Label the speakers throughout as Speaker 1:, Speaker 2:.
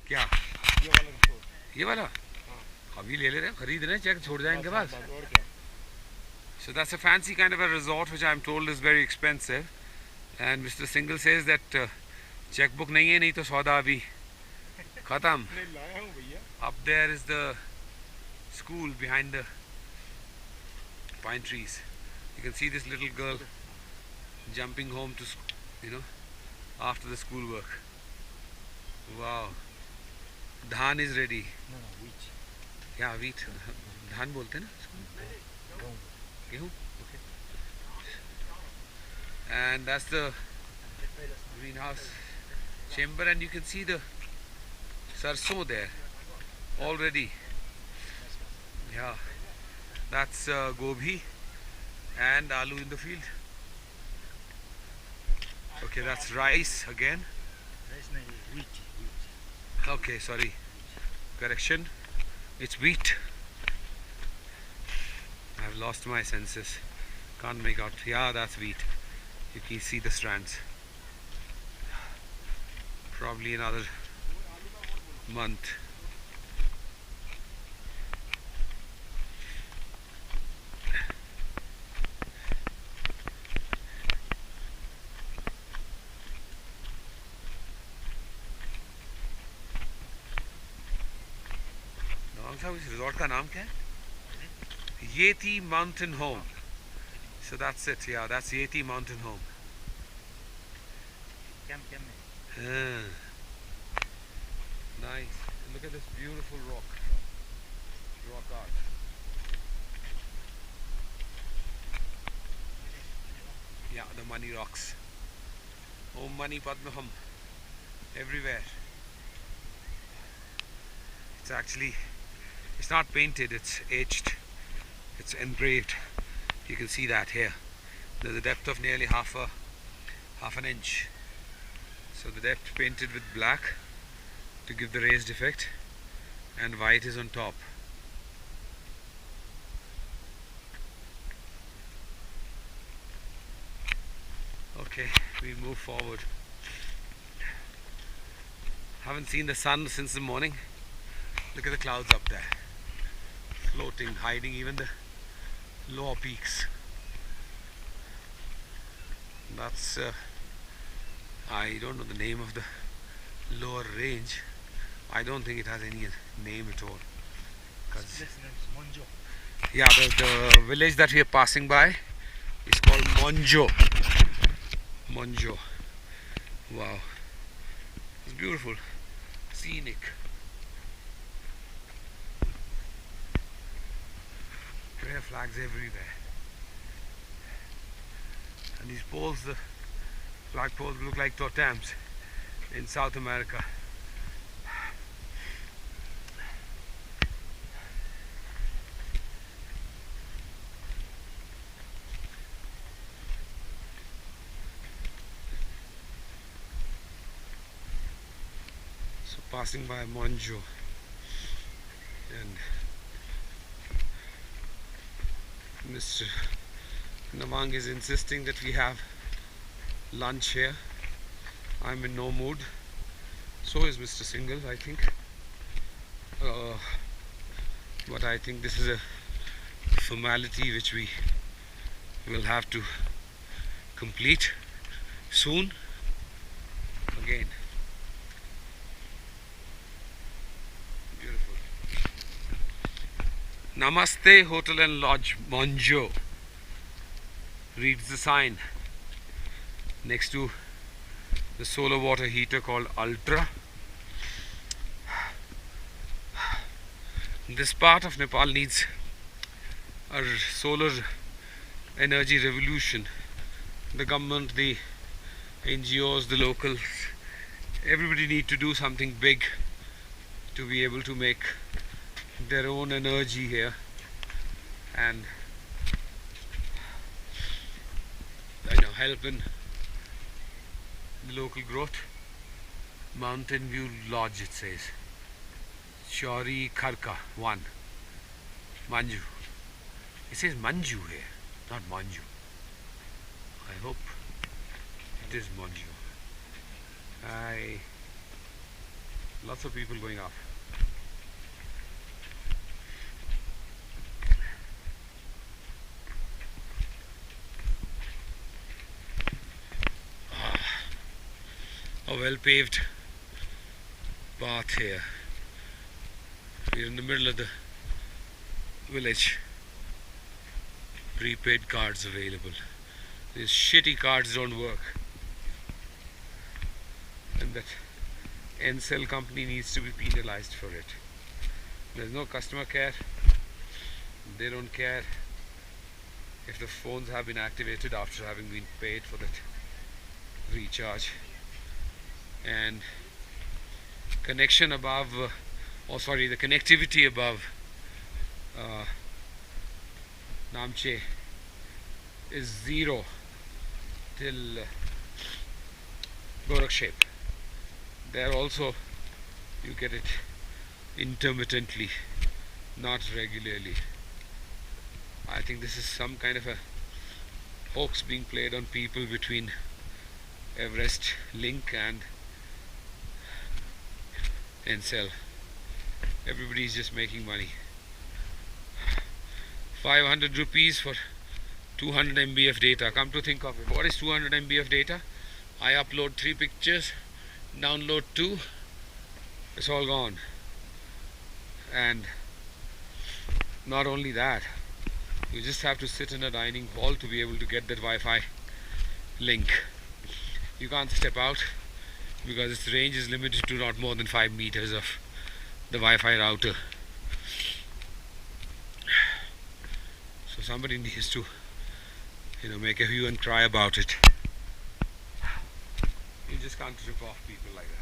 Speaker 1: क्या
Speaker 2: ये वाला रिसोर्ट।
Speaker 1: ये वाला
Speaker 2: हाँ
Speaker 1: अभी ले ले रहे हैं, खरीद रहे हैं, चेक छोड़ जाएंगे
Speaker 2: बस, हाँ
Speaker 1: बस.
Speaker 2: बस और क्या।
Speaker 1: So that's a fancy kind of a resort which I'm told is very expensive. And Mr. Single says that checkbook नहीं है, नहीं तो सौदा अभी खत्म.
Speaker 2: नहीं लाया हूँ भैया।
Speaker 1: Up there is the school behind the pine trees. You can see this little girl jumping home to after the school work. Wow. Dhan is ready.
Speaker 2: No, no, which?
Speaker 1: Yeah, wheat. धान बोलते हैं ना इसको? गेहूँ. Okay. And that's the greenhouse chamber, and you can see the sarson there already. Yeah, that's gobi and aloo in the field. Okay, that's rice again.
Speaker 2: Rice नहीं, wheat.
Speaker 1: Okay, sorry, correction, it's wheat. I've lost my senses, can't make out. Yeah, that's wheat. You can see the strands. Probably another month. साहब इस resort का नाम क्या है? Yeti Mountain Home. So that's it. Yeah, that's Yeti Mountain Home.
Speaker 2: Camp
Speaker 1: Ah, nice. Look at this beautiful rock art. Yeah, the money rocks. Om Mani Padme Hum. Everywhere. It's not painted, it's etched. It's engraved. You can see that here. There's a depth of nearly half an inch. So the depth painted with black to give the raised effect, and white is on top. Okay, we move forward. Haven't seen the sun since the morning. Look at the clouds up there, floating, hiding even the lower peaks. That's I don't know the name of the lower range. I don't think it has any name at all.
Speaker 2: This name is Monjo.
Speaker 1: Yeah, the village that we are passing by is called Monjo. Monjo. Wow. It's beautiful. Scenic. Prayer flags everywhere. And these poles, the flag poles look like totems in South America. So passing by Monjo, and Mr. Nawang is insisting that we have lunch here. I'm in no mood. So is Mr. Single, I think. But I think this is a formality which we will have to complete soon. Again, beautiful. Namaste Hotel and Lodge Monjo reads the sign next to the solar water heater called Ultra. This part of Nepal needs a solar energy revolution. The government, the NGOs, the locals, everybody need to do something big to be able to make their own energy here and help in the local growth. Mountain View Lodge, it says. Chauri Kharka 1. Manju. It says Manju here, not Manju. I hope it is Manju. Lots of people going up. A well paved path here. We're in the middle of the village. Prepaid cards available. These shitty cards don't work. And that Ncell company needs to be penalized for it. There's no customer care. They don't care if the phones have been activated after having been paid for that recharge. And connection above, the connectivity above Namche is zero till Gorakshep. There also you get it intermittently, not regularly. I think this is some kind of a hoax being played on people between Everest Link and Ncell. Everybody is just making money. 500 rupees for 200 MB of data. Come to think of it, what is 200 MB of data? I upload 3 pictures, download 2, it's all gone. And not only that, you just have to sit in a dining hall to be able to get that Wi-Fi link. You can't step out because its range is limited to not more than 5 meters of the Wi-Fi router. So somebody needs to, make a hue and cry about it. You just can't rip off people like that.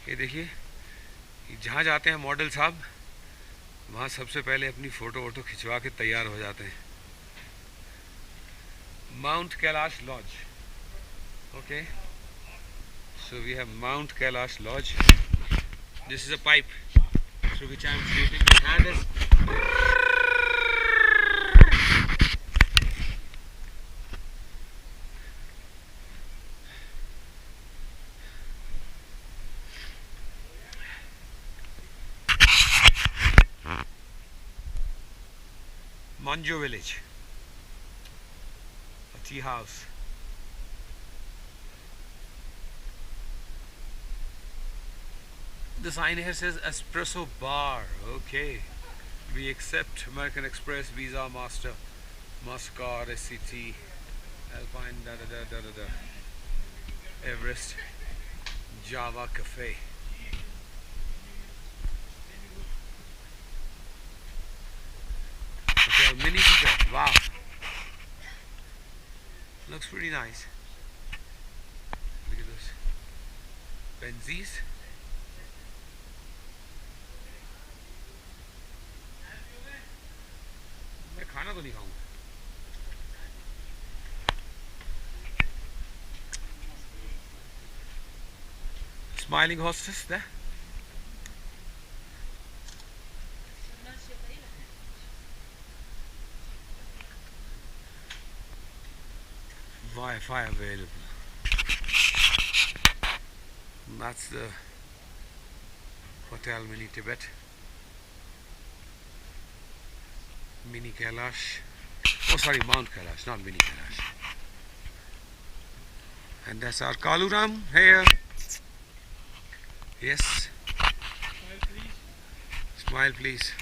Speaker 1: ये देखिए, जहाँ जाते हैं model साहब, वहाँ सबसे पहले अपनी फोटो खिंचवा के तैयार हो जाते हैं. Mount Kailash Lodge. Okay. So we have Mount Kailash Lodge. This is a pipe through which I am shooting. My hand is Manjo village. A tea house. The sign here says espresso bar. Okay. We accept American Express, Visa, Master, Mastercard, SCT, Alpine, Everest, Java Cafe. Okay, mini pizza. Wow. Looks pretty nice. Look at those Benzis. मैं खाना तो नहीं खाऊंगा. Smiling hostess there. Wi-Fi available. That's the Hotel Mini Tibet. Mini Kailash. Oh, sorry, Mount Kailash, not Mini Kailash. And that's our Kaluram here. Yes. Smile, please. Smile, please.